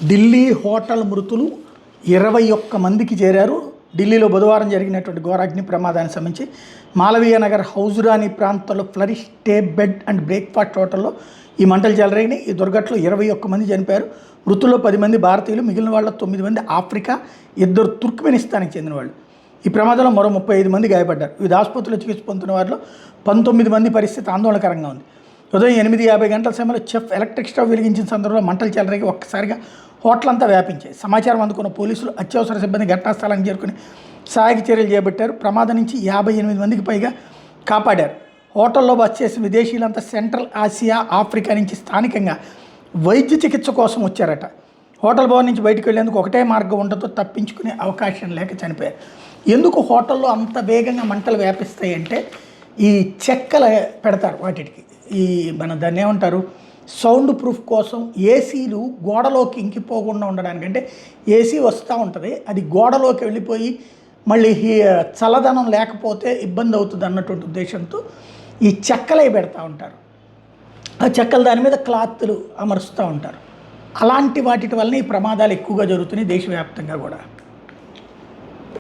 Delhi hotel మృతులు 21 మందికి చేరారు. ఢిల్లీలో బుధవారం జరిగినటువంటి ఘోరాగ్ని ప్రమాదానికి సంబంధించి మాలవీయ నగర్ హౌజురాని ప్రాంతంలో flourish stay bed and breakfast హోటల్లో ఈ మంటలు చెలరేగినాయి. ఈ దుర్ఘటనలో 21 మంది చనిపోయారు. మృతుల్లో 10 మంది భారతీయులు, మిగిలిన వాళ్ళ 9 మంది ఆఫ్రికా, 2 తుర్క్మెనిస్తాన్కి చెందిన వాళ్ళు. ఈ ప్రమాదంలో మరో 35 మంది గాయపడ్డారు. వివిధ ఆసుపత్రులు చికిత్స పొందుతున్న వారిలో 19 మంది పరిస్థితి ఆందోళనకరంగా ఉంది. ఉదయం 8:50 గంటల సమయంలో చెఫ్ ఎలక్ట్రిక్ స్టవ్ వెలిగించిన సందర్భంలో మంటలు చెలరేగి ఒక్కసారిగా హోటల్ అంతా వ్యాపించాయి. సమాచారం అందుకున్న పోలీసులు, అత్యవసర సిబ్బంది ఘటనా స్థలానికి చేరుకుని సహాయక చర్యలు చేపట్టారు. ప్రమాదం నుంచి 58 మందికి పైగా కాపాడారు. హోటల్లో బస చేసిన విదేశీయులంతా సెంట్రల్ ఆసియా, ఆఫ్రికా నుంచి స్థానికంగా వైద్య చికిత్స కోసం వచ్చారట. హోటల్ భవన్ నుంచి బయటకు వెళ్లేందుకు ఒకటే మార్గం ఉండటంతో తప్పించుకునే అవకాశం లేక చనిపోయారు. ఎందుకు హోటల్లో అంత వేగంగా మంటలు వ్యాపిస్తాయి అంటే ఈ చెక్కలు పెడతారు వాటికి. ఈ దాన్ని ఏమంటారు, సౌండ్ ప్రూఫ్ కోసం ఏసీలు గోడలోకి ఇంకిపోకుండా ఉండడానికి. అంటే ఏసీ వస్తూ ఉంటుంది, అది గోడలోకి వెళ్ళిపోయి మళ్ళీ చల్లదనం లేకపోతే ఇబ్బంది అవుతుంది అన్నటువంటి ఉద్దేశంతో ఈ చెక్కలే పెడతా ఉంటారు. ఆ చెక్కల దాని మీద క్లాత్లు అమరుస్తూ ఉంటారు. అలాంటి వాటి వల్ల ఈ ప్రమాదాలు ఎక్కువగా జరుగుతున్నాయి దేశవ్యాప్తంగా కూడా.